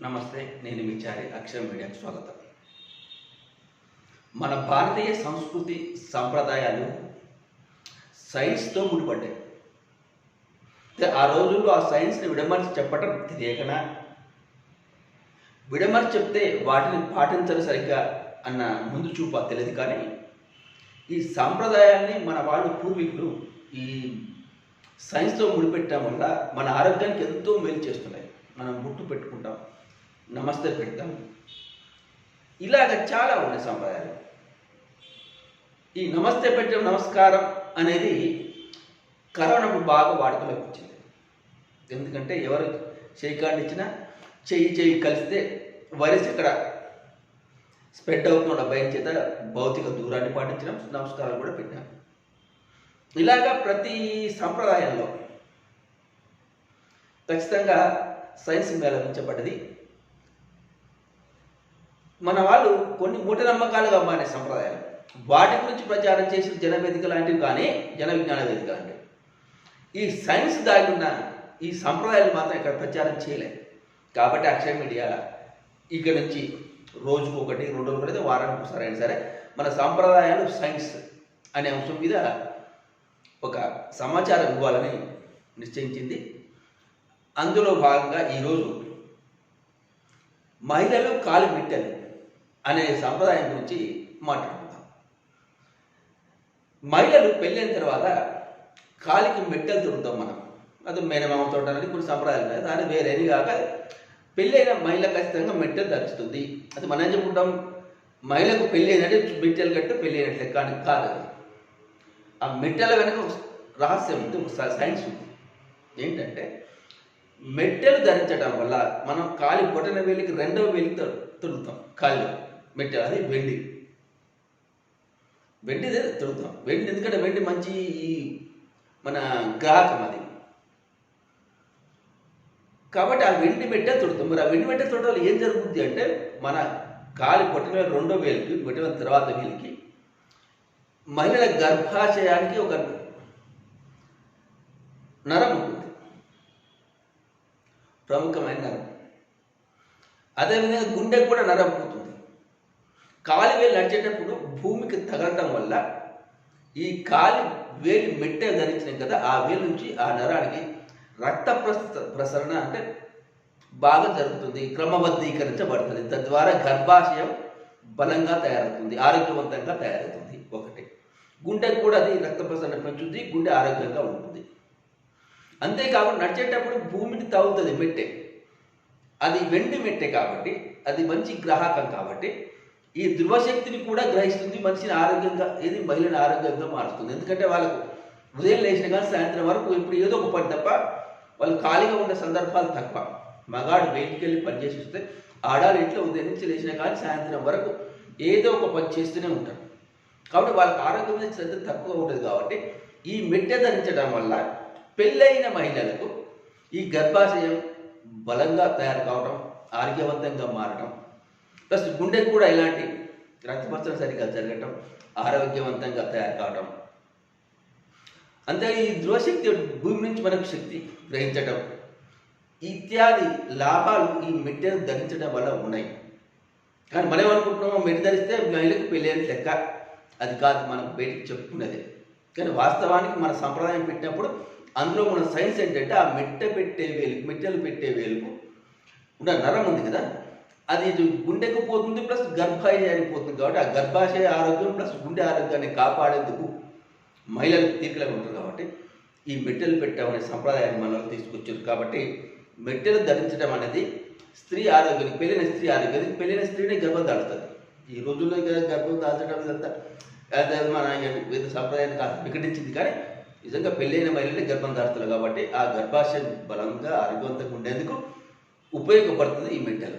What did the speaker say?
నమస్తే, నేను విచారి అక్షరం మీడియాకు స్వాగతం. మన భారతీయ సంస్కృతి సంప్రదాయాలు సైన్స్తో ముడిపడ్డాయి. ఆ రోజుల్లో ఆ సైన్స్ని విడమర్చి చెప్పటం తెలియకనా, విడమర్చి చెప్తే వాటిని పాటించడం సరిగ్గా అన్న ముందు చూప తెలియదు. కానీ ఈ సాంప్రదాయాల్ని మన వాళ్ళు పూర్వీకులు ఈ సైన్స్తో ముడిపెట్టడం వల్ల మన ఆరోగ్యానికి ఎంతో మేలు చేస్తున్నాయి. మనం బొట్టు పెట్టుకుంటాం, నమస్తే పెడతాం, ఇలాగ చాలా ఉన్నాయి సంప్రదాయాలు. ఈ నమస్తే పెట్టడం, నమస్కారం అనేది కరోనాకు బాగా వాడుకలోకి వచ్చింది. ఎందుకంటే ఎవరు చేయి కార్డు ఇచ్చినా చెయ్యి కలిస్తే వైరస్ ఇక్కడ స్ప్రెడ్ అవుతున్న భయం చేత భౌతిక దూరాన్ని పాటించడం, నమస్కారాలు కూడా పెట్టాం. ఇలాగా ప్రతి సంప్రదాయంలో ఖచ్చితంగా సైన్స్ మేళవించబడ్డది. మన వాళ్ళు కొన్ని మూఢనమ్మకాలుగా మానే సంప్రదాయాలు, వాటి గురించి ప్రచారం చేసిన జనవేదిక లాంటివి, కానీ జన విజ్ఞాన వేదిక లాంటివి. ఈ సైన్స్ దాగి ఉన్న ఈ సంప్రదాయాలు మాత్రం ఇక్కడ ప్రచారం చేయలేదు. కాబట్టి అక్షర మీడియా ఇక్కడ నుంచి రోజుకు ఒకటి, 2 రోజులు అయితే వారానికి ఒకసారి అయినా సరే మన సాంప్రదాయాలు సైన్స్ అనే అంశం మీద ఒక సమాచారం ఇవ్వాలని నిశ్చయించింది. అందులో భాగంగా ఈరోజు మహిళలు కాలు మిట్టెలు అనే సంప్రదాయం గురించి మాట్లాడుకుందాం. మహిళలు పెళ్ళైన తర్వాత కాలికి మెట్టెలు తొడుగుతాం మనం. అది మేనమామ తోటాలని కొన్ని సంప్రదాయాలు ఉన్నాయి. దాని వేరేది కాక పెళ్ళైన మహిళ ఖచ్చితంగా మెట్టెలు ధరిస్తుంది. అది మనం ఏం చెప్పుకుంటాం, మహిళకు పెళ్ళి అయినట్టే మెట్టెలు కట్టే పెళ్ళి అయినట్లే. కానీ కాదు, ఆ మెట్టెల వెనక రహస్యం ఉంది, ఒక సైన్స్ ఉంది. ఏంటంటే మెట్టెలు ధరించడం వల్ల మనం కాలి బొటన వేలికి 2వ వేలికి తొడుగుతాం. కాళ్ళు మెట్టెలు, అది వెండిదే తొడుగుతాం. వెండి ఎందుకంటే వెండి మంచి మన గ్రాహకం అది. కాబట్టి ఆ వెండి మెట్టెలు తొడుగుతాం. మరి ఆ వెండి మెట్టెలు తొడడం వల్ల ఏం జరుగుతుంది అంటే, మన కాలి బొటన వేలు 2వ వేలికి, బొటన తర్వాత వేలికి మహిళల గర్భాశయానికి ఒక నరం ఉంటుంది, ప్రముఖమైన నరం. అదేవిధంగా గుండెకు కూడా నరం పుడుతుంది. కాలి వేలు నడిచేటప్పుడు భూమికి తగలటం వల్ల ఈ కాలి వేలి మెట్టె ధరించినాం కదా, ఆ వేలు నుంచి ఆ నరానికి రక్త ప్రసరణ అంటే బాగా జరుగుతుంది, క్రమబద్ధీకరించబడుతుంది. తద్వారా గర్భాశయం బలంగా తయారవుతుంది, ఆరోగ్యవంతంగా తయారవుతుంది. ఒకటి, గుండెకు కూడా అది రక్త ప్రసరణ పెంచుతుంది, గుండె ఆరోగ్యంగా ఉంటుంది. అంతేకాకుండా నడిచేటప్పుడు భూమిని తవ్వుతుంది మెట్టె. అది వెండి మెట్టె కాబట్టి, అది మంచి గ్రాహకం కాబట్టి ఈ ధ్రువశక్తిని కూడా గ్రహిస్తుంది, మనిషిని ఆరోగ్యంగా, ఏది మహిళని ఆరోగ్యంగా మారుస్తుంది. ఎందుకంటే వాళ్ళకు ఉదయం లేచిన కానీ సాయంత్రం వరకు ఇప్పుడు ఏదో ఒక పని తప్ప వాళ్ళు ఖాళీగా ఉన్న సందర్భాలు తక్కువ. మగాడు బయటికి వెళ్ళి పని చేసి వస్తే, ఆడాలు ఇంట్లో ఉదయం నుంచి లేచిన కానీ సాయంత్రం వరకు ఏదో ఒక పని చేస్తూనే ఉంటారు. కాబట్టి వాళ్ళకి ఆరోగ్యం మీద శ్రద్ధ తక్కువ ఉంటుంది. కాబట్టి ఈ మెట్టె ధరించడం వల్ల పెళ్ళైన మహిళలకు ఈ గర్భాశయం బలంగా తయారు కావడం, ఆరోగ్యవంతంగా మారడం, ప్లస్ గుండెకు కూడా ఇలాంటి రక్తపరిచయం సరిగ్గా జరగటం, ఆరోగ్యవంతంగా తయారు కావడం. అంతే, ఈ ధ్రువశక్తి భూమి నుంచి మనకు శక్తి గ్రహించటం ఇత్యాది లాభాలు ఈ మెట్టెను ధరించడం వల్ల ఉన్నాయి. కానీ మనం ఏమనుకుంటున్నామో, మెట్టు ధరిస్తే మహిళకు పెళ్ళైన లెక్క. అది కాదు, మనం బయటికి చెప్పుకునేది. కానీ వాస్తవానికి మన సంప్రదాయం పెట్టినప్పుడు అందులో మన సైన్స్ ఏంటంటే, ఆ మెట్టెలు పెట్టే వేలుకు ఉన్న నరం ఉంది కదా, అది గుండెకు పోతుంది, ప్లస్ గర్భాశయానికి పోతుంది. కాబట్టి ఆ గర్భాశయ ఆరోగ్యం ప్లస్ గుండె ఆరోగ్యాన్ని కాపాడేందుకు మహిళలు తీరికలుగా ఉంటారు. కాబట్టి ఈ మెట్టెలు పెట్టామనే సంప్రదాయాన్ని మనలో తీసుకొచ్చారు. కాబట్టి మెట్టెలు ధరించడం అనేది స్త్రీ ఆరోగ్యానికి, పెళ్ళైన స్త్రీ ఆరోగ్యానికి, పెళ్ళైన స్త్రీని గర్భం దాల్చుతుంది. ఈ రోజుల్లో గర్భం దాల్చడం ఇదంతా అదే మన వేద సంప్రదాయాన్ని కాస్త వికటించింది. కానీ నిజంగా పెళ్ళైన మహిళలే గర్భం దాల్చుతారు. కాబట్టి ఆ గర్భాశయం బలంగా ఆరోగ్యవంతంగా ఉండేందుకు ఉపయోగపడుతుంది ఈ మెట్టెలు.